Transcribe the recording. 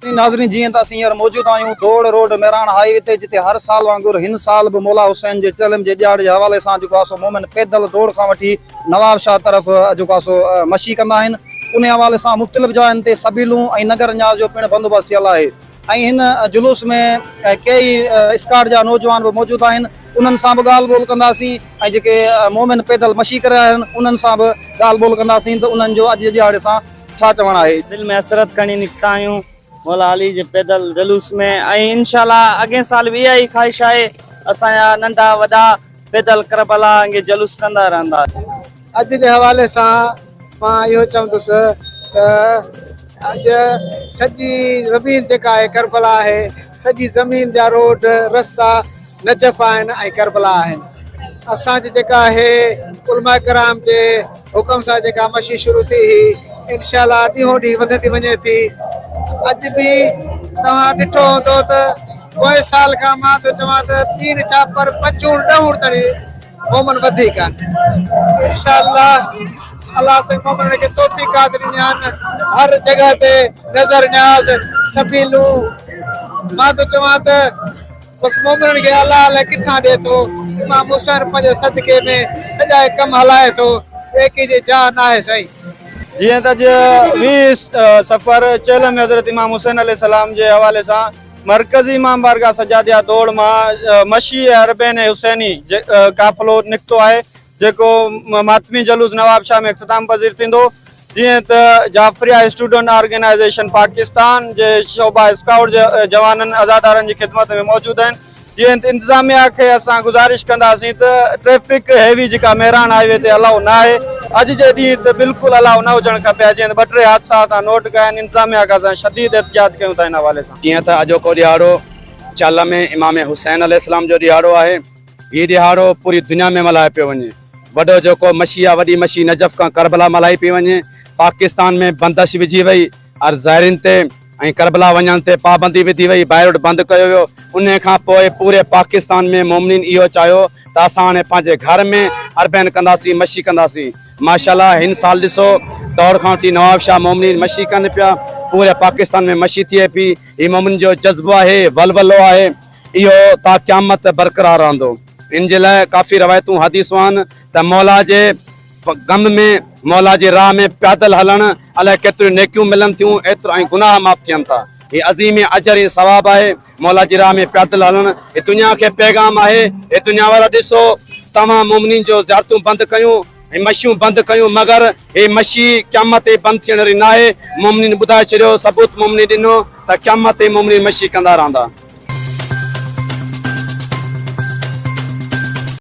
नाज़रीन जी त असीं हींअर मौजूद आहियूं दौड़ रोड मैरान हाईवे ते, जिते हर साल वांगुरु हिन साल बि मौला हुसैन जे चलम जे ॾियाड़ जे हवाले सां जेको आहे सो मोमिन पैदल दौड़ खां वठी नवाब शाह तरफ़ जेको आहे सो मशी कंदा आहिनि। उन हवाले सां मुख़्तलिफ़ जायुनि ते सबीलूं ऐं नगर न्याज़ जो पिणु बंदोबस्तु थियल आहे। ऐं हिन जुलूस में कई स्काड जा नौजवान बि मौजूद आहिनि, उन्हनि सां बि ॻाल्हि ॿोल कंदासीं ऐं जेके मोमिन पैदल मशी करे आया आहिनि उन्हनि सां बि ॻाल्हि ॿोल कंदासीं त उन्हनि जो अॼु जे ॾियाड़े सां छा चवणु आहे। दिल में हसरत खणी निकिता आहियूं मौला अली जे पैदल जुलूस में, ऐं इंशाल्लाह अॻे साल बि इहा ई ख़्वाहिश आहे असांजा नंढा वॾा पैदल करबला जे जुलूस कंदा रहंदा। अॼु जे हवाले सां मां इहो चवंदुसि त अॼु सॼी ज़मीन जेका आहे करबला आहे, सॼी ज़मीन जा रोड रस्ता नजफ़ आहिनि ऐं करबला आहिनि। असांजी जेका आहे उलमा कराम जे हुकम सां जेका मशी शुरू थी हुई, इंशाल्लाह ॾींहों ॾींहुं वधंदी वञे थी। अॼु बि तव्हां ॾिठो हूंदो त पोइ साल खां मां त चवां त पीर छापर पंजूं ॾहूं ताईं मोमिन वधीक आहिनि। इंशाल्लाह अल्लाह से मोमिन खे तौफ़ीक़ ॾियनि, हर जगह ते नज़र न्याज़ सबीलूं। मां त चवां त बसि मोमिन खे अल्लाह अलाए किथां ॾिए थो, इमाम हुसैन पंहिंजे सदके में सॼा कम हलाए थो, ॿिए जे जा न आहे सही। जीअं त अॼु 20 सफ़र चेलम हज़रत इमाम हुसैन अलैहिस्सलाम जे हवाले सां मरकज़ी इमाम बारगाह सजादिया दौड़ मां मशी अरबैन हुसैनी काफ़िलो निकितो आहे, जेको मातमी जुलूस नवाब शाह में इख़्तिताम पज़ीर थींदो। जीअं त जाफ़रिया स्टूडेंट ऑर्गेनाइज़ेशन पाकिस्तान जे शोबा स्काउट जे जवाननि अज़ादारनि जी ख़िदमत में मौजूद आहिनि। जीअं त इंतज़ामिया खे असां गुज़ारिश कंदासीं त ट्रैफिक हैवी जेका मैरान हाईवे ते अलाउ न आहे, अॼु जे ॾींहुं त बिल्कुलु अलाउ न हुजणु खपे। जीअं त 2-3 हादसा असां नोट कया आहिनि, इंतज़ामिया खां असां शदीद एहतिजाज कयूं था हिन हवाले सां। जीअं त अॼोको ॾिहाड़ो चल में इमाम हुसैन अलैहिस्सलाम जो ॾिहाड़ो आहे। हीउ ॾिहाड़ो पूरी दुनिया में मल्हाए पियो वञे। वॾो जेको मशी आहे, वॾी मशी नजफ़ खां करबला मल्हाई पई वञे। पाकिस्तान में बंदिश विझी वई, और ज़ाहिरिन ते ऐं करबला वञण ते पाबंदी विधी वई, बाय रोड बंदि कयो वियो। उन खां पोइ पूरे पाकिस्तान में मोमिन इहो चाहियो त असां हाणे पंहिंजे घर में अरबैन कंदासीं, मशी कंदासीं। माशाल्लाह हिन साल ॾिसो दौड़ खां वठी नवाब शाह मोमिन मशी कनि पिया, पूरे पाकिस्तान में मशी थिए पई। हीउ मोमिन जो जज़्बो आहे, वलवलो आहे, इहो ता क़यामत बरक़रार रहंदो। इन जे लाइ काफ़ी रवायतूं हदीसूं आहिनि त मौला जे गम में, मौला जी राह में पैदल हलणु अलाए केतिरियूं नेकियूं मिलनि थियूं, एतिरो ऐं गुनाह माफ़ थियनि था। हीउ अज़ीम अजर ऐं सवाब आहे मौला जी राह में पैदल हलणु। हे दुनिया खे पैगाम आहे, हे दुनिया वारा ॾिसो तव्हां मोमिन जो ज़ियारतूं बंदि कयूं, मशियूं बंदि कयूं, मगर हे मशी क़यामत ते बंदि थियण वारी न आहे। मोमिन ॿुधाए छॾियो, सबूत मोमिन ॾिनो त क़यामत ते मोमिन मशी कंदा रहंदा।